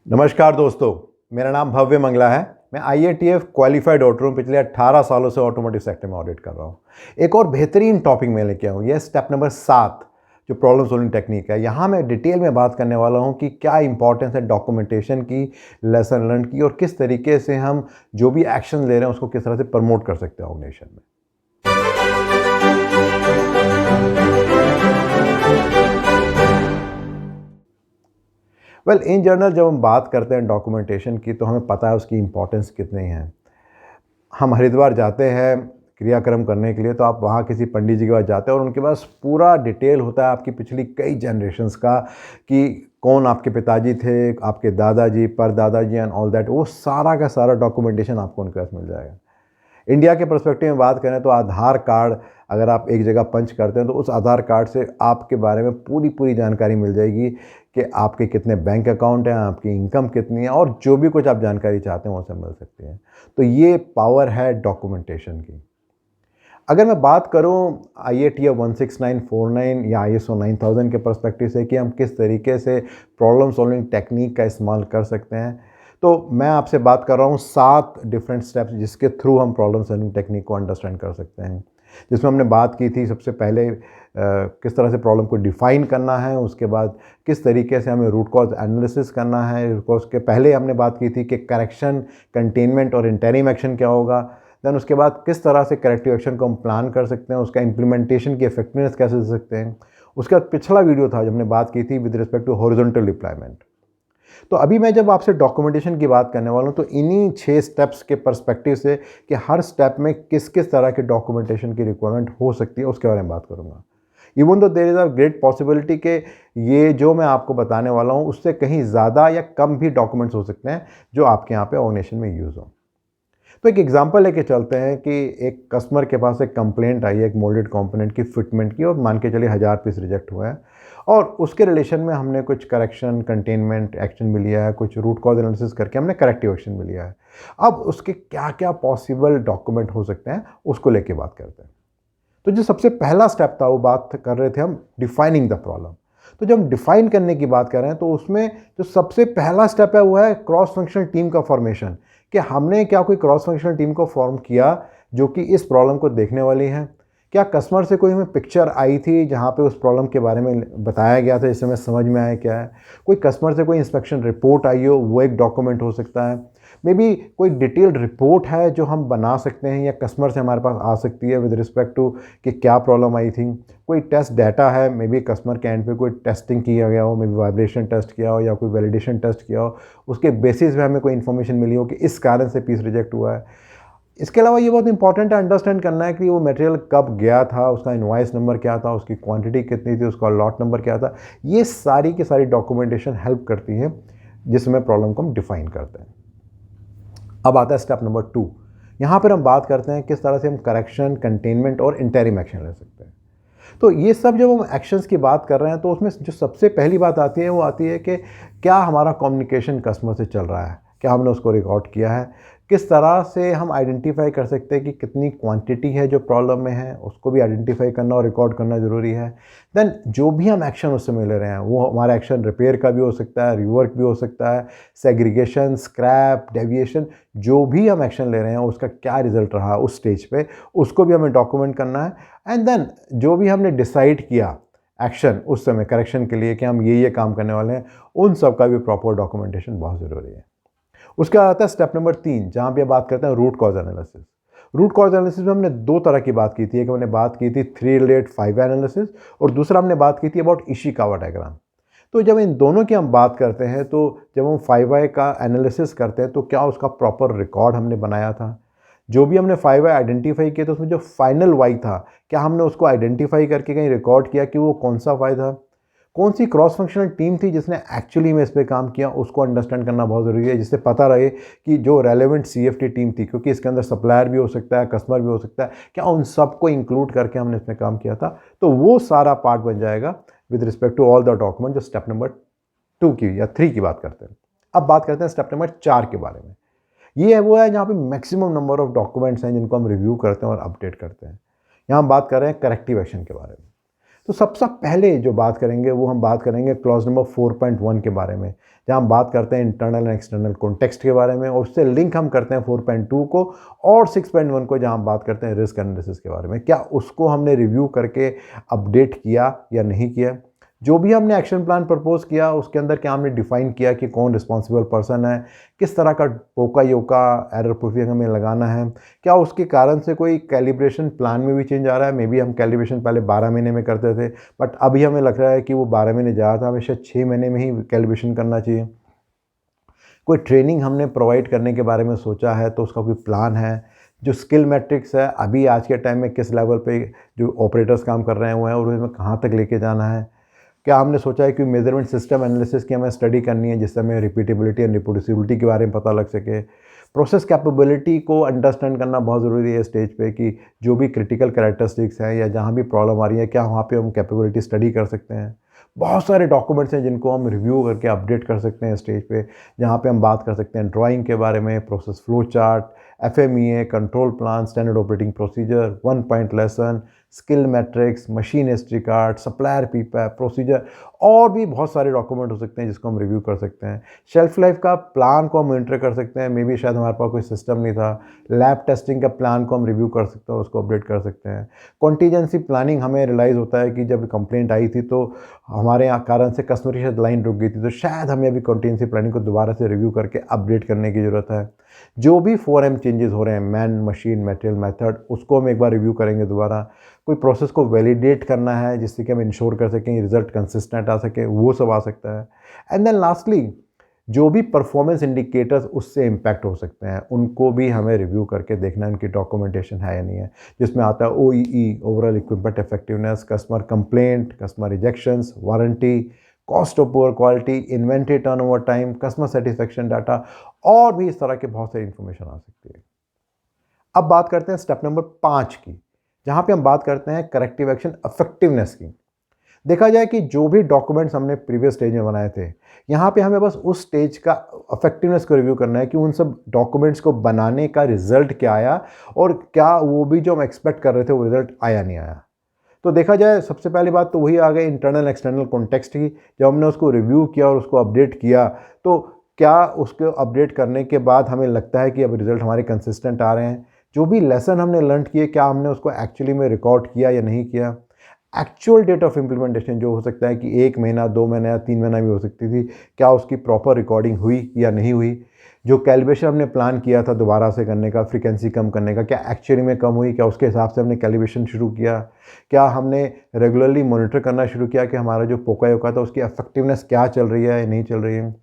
नमस्कार दोस्तों, मेरा नाम भव्य मंगला है। मैं IATF क्वालिफाइड ऑडिटर हूँ। पिछले 18 सालों से ऑटोमोटिव सेक्टर में ऑडिट कर रहा हूँ। एक और बेहतरीन टॉपिक मैं लेके आऊँ, यह स्टेप नंबर 7 जो प्रॉब्लम सॉल्विंग टेक्निक है। यहाँ मैं डिटेल में बात करने वाला हूँ कि क्या इंपॉर्टेंस है डॉक्यूमेंटेशन की, लेसन लर्न की, और किस तरीके से हम जो भी एक्शन ले रहे हैं उसको किस तरह से प्रमोट कर सकते हैं ऑर्गेनाइजेशन में। वेल, इन जनरल जब हम बात करते हैं डॉक्यूमेंटेशन की तो हमें पता है उसकी इंपॉर्टेंस कितनी है। हम हरिद्वार जाते हैं क्रियाक्रम करने के लिए, तो आप वहाँ किसी पंडित जी के पास जाते हैं और उनके पास पूरा डिटेल होता है आपकी पिछली कई जनरेशन्स का, कि कौन आपके पिताजी थे, आपके दादाजी, परदादाजी एंड ऑल दैट। वो सारा का सारा डॉक्यूमेंटेशन आपको उनके पास मिल जाएगा। इंडिया के पर्सपेक्टिव में बात करें तो आधार कार्ड अगर आप एक जगह पंच करते हैं तो उस आधार कार्ड से आपके बारे में पूरी जानकारी मिल जाएगी कि आपके कितने बैंक अकाउंट हैं, आपकी इनकम कितनी है, और जो भी कुछ आप जानकारी चाहते हैं वो सब मिल सकती है। तो ये पावर है डॉक्यूमेंटेशन की। अगर मैं बात करूं IATF 16949 या ISO 9000 के पर्सपेक्टिव से कि हम किस तरीके से प्रॉब्लम सॉल्विंग टेक्निक का इस्तेमाल कर सकते हैं, तो मैं आपसे बात कर रहा हूं 7 डिफरेंट स्टेप्स जिसके थ्रू हम प्रॉब्लम सॉल्विंग टेक्निक को अंडरस्टैंड कर सकते हैं। जिसमें हमने बात की थी सबसे पहले किस तरह से प्रॉब्लम को डिफ़ाइन करना है, उसके बाद किस तरीके से हमें रूट कॉज एनालिसिस करना है। रूट कॉज के पहले हमने बात की थी कि करेक्शन, कंटेनमेंट और इंटरिम एक्शन क्या होगा। देन उसके बाद किस तरह से करेक्टिव एक्शन को हम प्लान कर सकते हैं, उसका इम्प्लीमेंटेशन की इफेक्टिवनेस कैसे दे सकते हैं। उसके बाद पिछला वीडियो था जब हमने बात की थी with respect to horizontal deployment. तो अभी मैं जब आपसे डॉक्यूमेंटेशन की बात करने वाला हूँ तो इन्हीं 6 स्टेप्स के पर्सपेक्टिव से कि हर स्टेप में किस किस तरह के डॉक्यूमेंटेशन की रिक्वायरमेंट हो सकती है उसके बारे में बात करूँगा। Even though there is a great possibility कि ये जो मैं आपको बताने वाला हूँ उससे कहीं ज़्यादा या कम भी डॉक्यूमेंट्स हो सकते हैं जो आपके यहाँ पे ऑर्गेनाइजेशन में यूज़ हो। तो एक एग्जांपल लेके चलते हैं कि एक कस्टमर के पास एक कंप्लेंट आई है एक मोल्डेड कंपोनेंट की फिटमेंट की, और मान के चलिए 1000 पीस रिजेक्ट हुआ है, और उसके रिलेशन में हमने कुछ करेक्शन, कंटेनमेंट एक्शन भी लिया है, कुछ रूट कॉज एनालिसिस करके हमने करेक्टिव एक्शन भी लिया है। अब उसके क्या क्या पॉसिबल डॉक्यूमेंट हो सकते हैं उसको लेके बात करते हैं। तो जो सबसे पहला स्टेप था वो बात कर रहे थे हम डिफाइनिंग द प्रॉब्लम। तो जब हम डिफाइन करने की बात कर रहे हैं तो उसमें जो सबसे पहला स्टेप है वो है क्रॉस फंक्शनल टीम का फॉर्मेशन, कि हमने क्या कोई क्रॉस फंक्शनल टीम को फॉर्म किया जो कि इस प्रॉब्लम को देखने वाली है। क्या कस्टमर से कोई हमें पिक्चर आई थी जहाँ पे उस प्रॉब्लम के बारे में बताया गया था जिससे हमें समझ में आया क्या है। कोई कस्टमर से कोई इंस्पेक्शन रिपोर्ट आई हो, वो एक डॉक्यूमेंट हो सकता है। मे बी कोई डिटेल्ड रिपोर्ट है जो हम बना सकते हैं या कस्टमर से हमारे पास आ सकती है विद रिस्पेक्ट टू कि क्या प्रॉब्लम आई थी। कोई टेस्ट डाटा है, मे बी कस्टमर के एंड पे कोई टेस्टिंग किया गया हो, मे बी वाइब्रेशन टेस्ट किया हो या कोई वैलिडेशन टेस्ट किया हो, उसके बेसिस पे हमें कोई इन्फॉर्मेशन मिली हो कि इस कारण से पीस रिजेक्ट हुआ है। इसके अलावा ये बहुत इंपॉर्टेंट है अंडरस्टैंड करना है कि वो मटेरियल कब गया था, उसका इनवॉइस नंबर क्या था, उसकी क्वांटिटी कितनी थी, उसका लॉट नंबर क्या था। ये सारी की सारी डॉक्यूमेंटेशन हेल्प करती है जिसमें प्रॉब्लम को हम डिफाइन करते हैं। अब आता है स्टेप नंबर 2। यहाँ पर हम बात करते हैं किस तरह से हम करेक्शन, कंटेनमेंट और इंटरिम एक्शन ले सकते हैं। तो ये सब जब हम एक्शंस की बात कर रहे हैं तो उसमें जो सबसे पहली बात आती है वो आती है कि क्या हमारा कम्युनिकेशन कस्टमर से चल रहा है, क्या हमने उसको रिकॉर्ड किया है। किस तरह से हम आइडेंटिफाई कर सकते हैं कि कितनी क्वांटिटी है जो प्रॉब्लम में है, उसको भी आइडेंटिफाई करना और रिकॉर्ड करना ज़रूरी है। देन जो भी हम एक्शन उस समय ले रहे हैं वो हमारा एक्शन रिपेयर का भी हो सकता है, रिवर्क भी हो सकता है, सेग्रीगेशन, स्क्रैप, डेविएशन, जो भी हम एक्शन ले रहे हैं उसका क्या रिजल्ट रहा उस स्टेज पे, उसको भी हमें डॉक्यूमेंट करना है। एंड देन जो भी हमने डिसाइड किया एक्शन उस समय करेक्शन के लिए कि हम ये काम करने वाले हैं, उन सब का भी प्रॉपर डॉक्यूमेंटेशन बहुत ज़रूरी है। उसके बाद आता है स्टेप नंबर 3 जहाँ पे बात करते हैं root cause analysis. Root cause analysis में हमने 2 तरह की बात की थी। एक हमने बात की थी 3 रिलेट 5 एनालिसिस, और दूसरा हमने बात की थी अबाउट इशिकावा डायग्राम। तो जब इन दोनों की हम बात करते हैं तो जब हम 5 का एनालिसिस करते हैं तो क्या उसका प्रॉपर रिकॉर्ड हमने बनाया था। जो भी हमने 5 आइडेंटिफाई किया तो उसमें जो फाइनल वाई था क्या हमने उसको आइडेंटिफाई करके कहीं रिकॉर्ड किया कि वो कौन सा वाई था। कौन सी क्रॉस फंक्शनल टीम थी जिसने एक्चुअली में इस पर काम किया, उसको अंडरस्टैंड करना बहुत ज़रूरी है, जिससे पता रहे कि जो रेलेवेंट CFT टीम थी, क्योंकि इसके अंदर सप्लायर भी हो सकता है, कस्टमर भी हो सकता है, क्या उन सबको इंक्लूड करके हमने इसमें काम किया था। तो वो सारा पार्ट बन जाएगा with respect to all the document जो स्टेप नंबर 2 की या 3 की बात करते हैं। अब बात करते हैं स्टेप नंबर 4 के बारे में। ये है वो है जहाँ पे मैक्सिमम नंबर ऑफ डॉक्यूमेंट्स हैं जिनको हम रिव्यू करते हैं और अपडेट करते हैं। यहाँ हम बात कर रहे हैं करेक्टिव एक्शन के बारे में। तो सबसे पहले जो बात करेंगे वो हम बात करेंगे क्लॉज नंबर 4.1 के बारे में, जहाँ हम बात करते हैं इंटरनल एंड एक्सटर्नल कॉन्टेक्स्ट के बारे में, और उससे लिंक हम करते हैं 4.2 को और 6.1 को, जहाँ हम बात करते हैं रिस्क एनालिसिस के बारे में। क्या उसको हमने रिव्यू करके अपडेट किया या नहीं किया? जो भी हमने एक्शन प्लान प्रपोज किया उसके अंदर क्या हमने डिफाइन किया कि कौन रिस्पॉन्सिबल पर्सन है, किस तरह का पोका योका एरर प्रूफिंग हमें लगाना है, क्या उसके कारण से कोई कैलिब्रेशन प्लान में भी चेंज आ रहा है। मे बी हम कैलिब्रेशन पहले 12 महीने में करते थे, बट अभी हमें लग रहा है कि वो 12 महीने ज़्यादा था, हमें शायद 6 महीने में ही कैलिब्रेशन करना चाहिए। कोई ट्रेनिंग हमने प्रोवाइड करने के बारे में सोचा है तो उसका कोई प्लान है। जो स्किल मैट्रिक्स है अभी आज के टाइम में किस लेवल पे जो ऑपरेटर्स काम कर रहे हुए हैं और उसमें कहाँ तक लेके जाना है। क्या हमने सोचा है कि मेजरमेंट सिस्टम एनालिसिस की हमें स्टडी करनी है जिससे हमें रिपीटेबिलिटी एंड रिप्रोड्यूसिबिलिटी के बारे में पता लग सके। प्रोसेस कैपेबिलिटी को अंडरस्टैंड करना बहुत ज़रूरी है स्टेज पे कि जो भी क्रिटिकल कैरेक्टरिस्टिक्स हैं या जहाँ भी प्रॉब्लम आ रही है क्या वहाँ पे हम कैपेबिलिटी स्टडी कर सकते हैं। बहुत सारे डॉक्यूमेंट्स हैं जिनको हम रिव्यू करके अपडेट कर सकते हैं स्टेज पे, जहाँ पे हम बात कर सकते हैं ड्राइंग के बारे में, process flow chart, FMEA, control plan, standard operating procedure, 1 point lesson, skill matrix, machine history card, supplier PPAP procedure, और भी बहुत सारे डॉक्यूमेंट हो सकते हैं जिसको हम रिव्यू कर सकते हैं। शेल्फ लाइफ का प्लान को हम मॉनिटर कर सकते हैं, मे बी शायद हमारे पास कोई सिस्टम नहीं था। लैब टेस्टिंग का प्लान को हम रिव्यू कर सकते हैं, उसको अपडेट कर सकते हैं। कॉन्टीजेंसी प्लानिंग हमें रियलाइज़ होता है कि जब कंप्लेंट आई थी तो हमारे यहाँ कारण से कस्टमर की शायद लाइन रुक गई थी, तो शायद हमें अभी कॉन्टीजेंसी प्लानिंग को दोबारा से रिव्यू करके अपडेट करने की ज़रूरत है। जो भी 4M चेंजेस हो रहे हैं, मैन मशीन मटेरियल मेथड, उसको हम एक बार रिव्यू करेंगे दोबारा। कोई प्रोसेस को वैलिडेट करना है जिससे कि हम इंश्योर कर सकें रिजल्ट कंसिस्टेंट आ सके, वो सब आ सकता है। एंड देन लास्टली जो भी परफॉर्मेंस इंडिकेटर्स उससे इम्पैक्ट हो सकते हैं उनको भी हमें रिव्यू करके देखना है उनकी डॉक्यूमेंटेशन है या नहीं है, जिसमें आता है OEE, overall equipment effectiveness, customer complaint, customer rejections, warranty, cost of poor quality, inventory turnover time, customer satisfaction data, और भी इस तरह के बहुत सारी इन्फॉर्मेशन आ सकती है। अब बात करते हैं स्टेप नंबर 5 की, जहाँ पे हम बात करते हैं करेक्टिव एक्शन इफेक्टिवनेस की। देखा जाए कि जो भी डॉक्यूमेंट्स हमने प्रीवियस स्टेज में बनाए थे, यहाँ पे हमें बस उस स्टेज का इफेक्टिवनेस को रिव्यू करना है कि उन सब डॉक्यूमेंट्स को बनाने का रिजल्ट क्या आया और क्या वो भी जो हम एक्सपेक्ट कर रहे थे वो रिजल्ट आया नहीं आया। तो देखा जाए सबसे पहली बात तो वही आ गई इंटरनल एक्सटर्नल कॉन्टेक्स्ट की। जब हमने उसको रिव्यू किया और उसको अपडेट किया तो क्या उसको अपडेट करने के बाद हमें लगता है कि अब रिजल्ट हमारे कंसिस्टेंट आ रहे हैं। जो भी लेसन हमने लर्न किए क्या हमने उसको एक्चुअली में रिकॉर्ड किया या नहीं किया। एक्चुअल डेट ऑफ इम्प्लीमेंटेशन जो हो सकता है कि 1 महीना 2 महीना या 3 महीना भी हो सकती थी, क्या उसकी प्रॉपर रिकॉर्डिंग हुई या नहीं हुई। जो कैलिब्रेशन हमने प्लान किया था दोबारा से करने का, फ्रीक्वेंसी कम करने का, क्या एक्चुअली में कम हुई, क्या उसके हिसाब से हमने कैलिब्रेशन शुरू किया। क्या हमने रेगुलरली मॉनिटर करना शुरू किया कि हमारा जो पोका योका था उसकी इफेक्टिवनेस क्या चल रही है या नहीं चल रही है।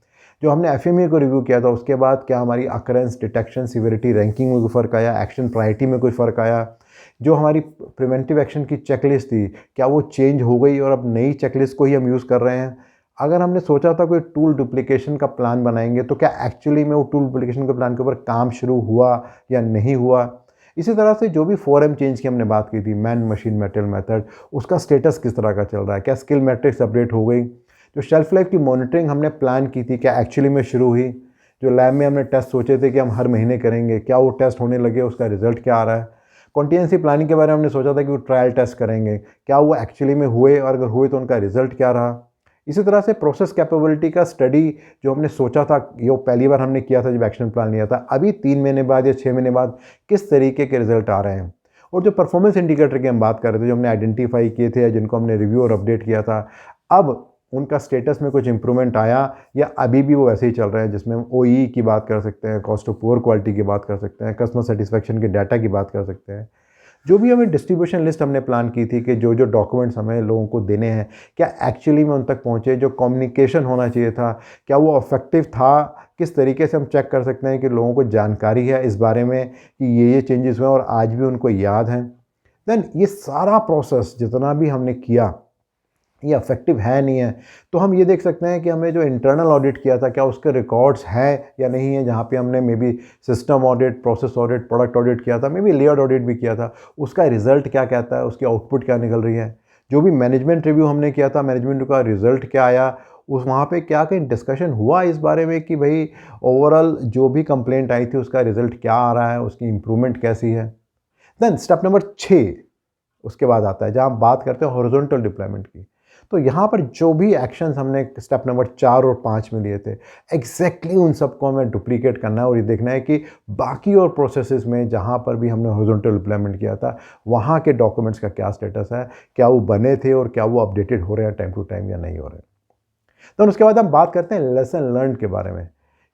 जो हमने FMEA को रिव्यू किया था उसके बाद क्या हमारी अकरेंस, डिटेक्शन, सिविरिटी, रैंकिंग में कोई फ़र्क आया, एक्शन प्रायोरिटी में कोई फ़र्क आया। जो हमारी प्रिवेंटिव एक्शन की चेकलिस्ट थी क्या वो चेंज हो गई और अब नई चेकलिस्ट को ही हम यूज़ कर रहे हैं। अगर हमने सोचा था कोई टूल डुप्लीकेशन का प्लान बनाएंगे तो क्या एक्चुअली में वो टूल डुप्लीकेशन के प्लान के ऊपर काम शुरू हुआ या नहीं हुआ। इसी तरह से जो भी 4M चेंज की हमने बात की थी, मैन मशीन मटेरियल मेथड, उसका स्टेटस किस तरह का चल रहा है। क्या स्किल मैट्रिक्स अपडेट हो गई। जो शेल्फ लाइफ की मॉनिटरिंग हमने प्लान की थी क्या एक्चुअली में शुरू हुई। जो लैब में हमने टेस्ट सोचे थे कि हम हर महीने करेंगे क्या वो टेस्ट होने लगे, उसका रिजल्ट क्या आ रहा है। कॉन्टीजेंसी प्लानिंग के बारे में हमने सोचा था कि वो ट्रायल टेस्ट करेंगे, क्या वो एक्चुअली में हुए और अगर हुए तो उनका रिजल्ट क्या रहा। इसी तरह से प्रोसेस कैपेबिलिटी का स्टडी जो हमने सोचा था ये पहली बार हमने किया था जब एक्शन प्लान लिया था, अभी 3 महीने बाद या 6 महीने बाद किस तरीके के रिजल्ट आ रहे हैं। और जो परफॉर्मेंस इंडिकेटर की हम बात कर रहे थे जो हमने आइडेंटिफाई किए थे या जिनको हमने रिव्यू और अपडेट किया था, अब उनका स्टेटस में कुछ इंप्रूवमेंट आया या अभी भी वो वैसे ही चल रहे हैं। जिसमें हम OEE की बात कर सकते हैं, कॉस्ट ऑफ पुअर क्वालिटी की बात कर सकते हैं, कस्टमर सेटिस्फेक्शन के डाटा की बात कर सकते हैं। जो भी हमें डिस्ट्रीब्यूशन लिस्ट हमने प्लान की थी कि जो जो डॉक्यूमेंट्स हमें लोगों को देने हैं क्या एक्चुअली में उन तक पहुँचे। जो कम्युनिकेशन होना चाहिए था क्या वो इफेक्टिव था। किस तरीके से हम चेक कर सकते हैं कि लोगों को जानकारी है इस बारे में कि ये चेंजेस हुए और आज भी उनको याद हैं। देन ये सारा प्रोसेस जितना भी हमने किया ये इफेक्टिव है नहीं है, तो हम ये देख सकते हैं कि हमें जो इंटरनल ऑडिट किया था क्या उसके रिकॉर्ड्स हैं या नहीं है। जहाँ पे हमने may be system audit, process audit, product audit किया था, मे बी लेआउट ऑडिट भी किया था, उसका रिजल्ट क्या कहता है, उसकी आउटपुट क्या निकल रही है। जो भी मैनेजमेंट रिव्यू हमने किया था, मैनेजमेंट का रिजल्ट क्या आया, उस वहाँ पे क्या कहीं डिस्कशन हुआ इस बारे में कि भाई ओवरऑल जो भी कंप्लेंट आई थी उसका रिजल्ट क्या आ रहा है, उसकी इम्प्रूवमेंट कैसी है। देन स्टेप नंबर 6 उसके बाद आता है जहाँ हम बात करते हैं हॉरिजॉन्टल डिप्लॉयमेंट की। तो यहाँ पर जो भी एक्शंस हमने स्टेप नंबर 4 और 5 में लिए थे, एग्जैक्टली उन सबको हमें डुप्लीकेट करना है और ये देखना है कि बाकी और प्रोसेसेस में जहाँ पर भी हमने हॉरिजॉन्टल डिप्लॉयमेंट किया था वहाँ के डॉक्यूमेंट्स का क्या स्टेटस है, क्या वो बने थे और क्या वो अपडेटेड हो रहे हैं टाइम टू टाइम या नहीं हो रहे हैं। तो उसके बाद हम बात करते हैं लेसन लर्न के बारे में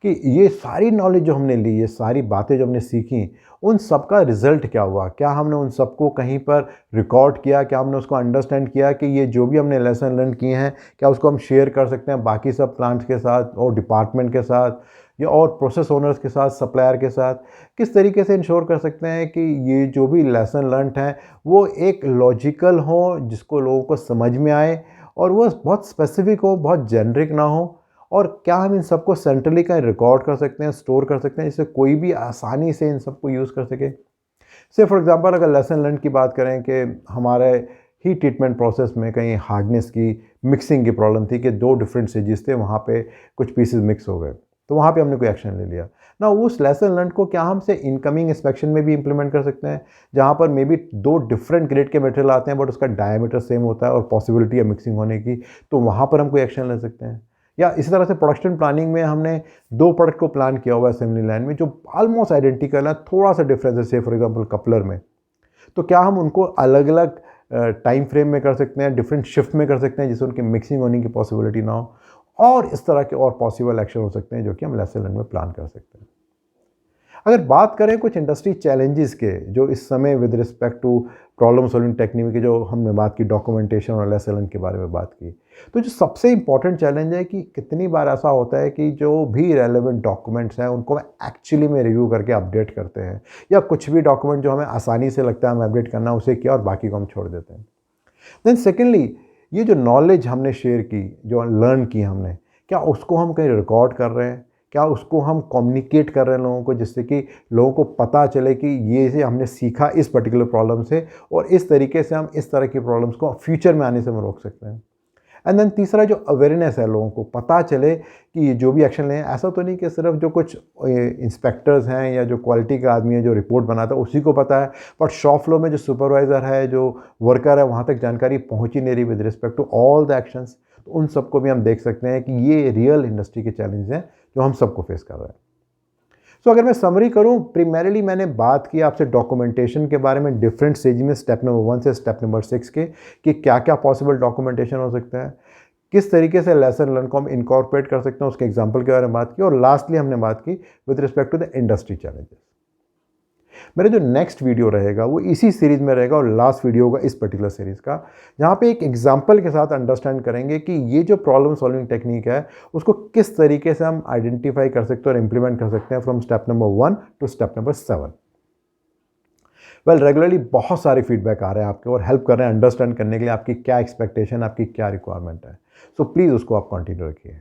कि ये सारी नॉलेज जो हमने ली, ये सारी बातें जो हमने सीखी, उन सब का रिज़ल्ट क्या हुआ, क्या हमने उन सबको कहीं पर रिकॉर्ड किया, क्या हमने उसको अंडरस्टैंड किया कि ये जो भी हमने लेसन लर्न किए हैं क्या उसको हम शेयर कर सकते हैं बाकी सब प्लांट्स के साथ और डिपार्टमेंट के साथ या और प्रोसेस ओनर्स के साथ, सप्लायर के साथ, किस तरीके से इंश्योर कर सकते हैं कि ये जो भी लेसन लर्न हैं वो एक लॉजिकल हो, जिसको लोगों को समझ में आए और वो बहुत स्पेसिफिक हो, बहुत जेनरिक ना हो। और क्या हम इन सबको सेंट्रली कहीं रिकॉर्ड कर सकते हैं, स्टोर कर सकते हैं, जिससे कोई भी आसानी से इन सबको यूज़ कर सके। से फॉर एग्जांपल अगर लेसन लर्न की बात करें कि हमारे हीट ट्रीटमेंट प्रोसेस में कहीं हार्डनेस की मिक्सिंग की प्रॉब्लम थी कि 2 डिफरेंट स्टेजेस थे, वहाँ पे कुछ पीसेस मिक्स हो गए, तो वहाँ पे हमने कोई एक्शन ले लिया ना। उस लेसन लर्न को क्या हम से इनकमिंग इंस्पेक्शन में भी इंप्लीमेंट कर सकते हैं, जहाँ पर मे बी 2 डिफरेंट ग्रेड के मटेरियल आते हैं बट उसका डायमीटर सेम होता है और पॉसिबिलिटी है मिक्सिंग होने की, तो वहाँ पर हम कोई एक्शन ले सकते हैं। या इसी तरह से प्रोडक्शन प्लानिंग में हमने 2 प्रोडक्ट को प्लान किया हुआ है असेंबली लाइन में जो ऑलमोस्ट आइडेंटिकल है, थोड़ा सा डिफरेंस है, से फॉर एग्जांपल कपलर में, तो क्या हम उनको अलग अलग टाइम फ्रेम में कर सकते हैं, डिफरेंट शिफ्ट में कर सकते हैं जिससे उनकी मिक्सिंग होने की पॉसिबिलिटी ना हो, और इस तरह के और पॉसिबल एक्शन हो सकते हैं जो कि हम लेसन लर्न में प्लान कर सकते हैं। अगर बात करें कुछ इंडस्ट्री चैलेंजेस के जो इस समय with respect to problem solving technique की, जो हमने बात की डॉक्यूमेंटेशन और लेसन लर्न के बारे में बात की, तो जो सबसे इंपॉर्टेंट चैलेंज है कि कितनी बार ऐसा होता है कि जो भी रेलेवेंट डॉक्यूमेंट्स हैं उनको हम एक्चुअली में रिव्यू करके अपडेट करते हैं, या कुछ भी डॉक्यूमेंट जो हमें आसानी से लगता है हमें अपडेट करना उसे किया और बाकी को हम छोड़ देते हैं। देन सेकेंडली, ये जो नॉलेज हमने शेयर की, जो लर्न की हमने, क्या उसको हम कहीं रिकॉर्ड कर रहे हैं, क्या उसको हम कम्युनिकेट कर रहे हैं लोगों को, जिससे कि लोगों को पता चले कि ये से हमने सीखा इस पर्टिकुलर प्रॉब्लम से और इस तरीके से हम इस तरह की प्रॉब्लम्स को फ्यूचर में आने से हम रोक सकते हैं। एंड देन तीसरा जो अवेयरनेस है, लोगों को पता चले कि ये जो भी एक्शन लें, ऐसा तो नहीं कि सिर्फ जो कुछ इंस्पेक्टर्स हैं या जो क्वालिटी का आदमी है जो रिपोर्ट बनाता है उसी को पता है, बट शॉप फ्लोर में जो सुपरवाइज़र है, जो वर्कर है, वहाँ तक जानकारी पहुँच ही नहीं रही with respect to all the actions. तो उन सबको भी हम देख सकते हैं कि ये रियल इंडस्ट्री के चैलेंज हैं जो हम सबको फेस कर रहे हैं। सो अगर मैं समरी करूं, प्राइमरीली मैंने बात की आपसे डॉक्यूमेंटेशन के बारे में डिफरेंट स्टेज में, स्टेप नंबर 1 से स्टेप नंबर 6 के, कि क्या क्या पॉसिबल डॉक्यूमेंटेशन हो सकता है, किस तरीके से लेसन लर्न को हम इनकॉर्पोरेट कर सकते हैं, उसके एग्जांपल के बारे में बात की, और लास्टली हमने बात की with respect to the industry challenges. मेरा जो नेक्स्ट वीडियो रहेगा वो इसी सीरीज़ में रहेगा और लास्ट वीडियो होगा इस पर्टिकुलर सीरीज़ का, जहाँ पे एक एग्जांपल के साथ अंडरस्टैंड करेंगे कि ये जो प्रॉब्लम सॉल्विंग टेक्निक है उसको किस तरीके से हम आइडेंटिफाई कर सकते हैं और इम्प्लीमेंट कर सकते हैं from step number 1 to step number 7। Regularly बहुत सारे फीडबैक आ रहे हैं आपके और हेल्प कर रहे हैं अंडरस्टैंड करने के लिए आपकी क्या एक्सपेक्टेशन, आपकी क्या रिक्वायरमेंट है। सो प्लीज़ उसको आप कंटिन्यू रखिए।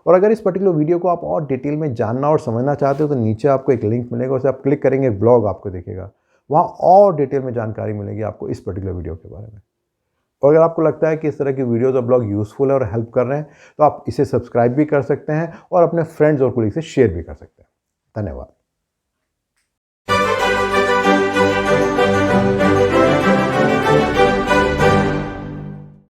और अगर इस पर्टिकुलर वीडियो को आप और डिटेल में जानना और समझना चाहते हो तो नीचे आपको एक लिंक मिलेगा, उसे आप क्लिक करेंगे, एक ब्लॉग आपको दिखेगा, वहाँ और डिटेल में जानकारी मिलेगी आपको इस पर्टिकुलर वीडियो के बारे में। और अगर आपको लगता है कि इस तरह की वीडियोस और ब्लॉग यूज़फुल है और हेल्प कर रहे हैं तो आप इसे सब्सक्राइब भी कर सकते हैं और अपने फ्रेंड्स और कोलीग से शेयर भी कर सकते हैं। धन्यवाद।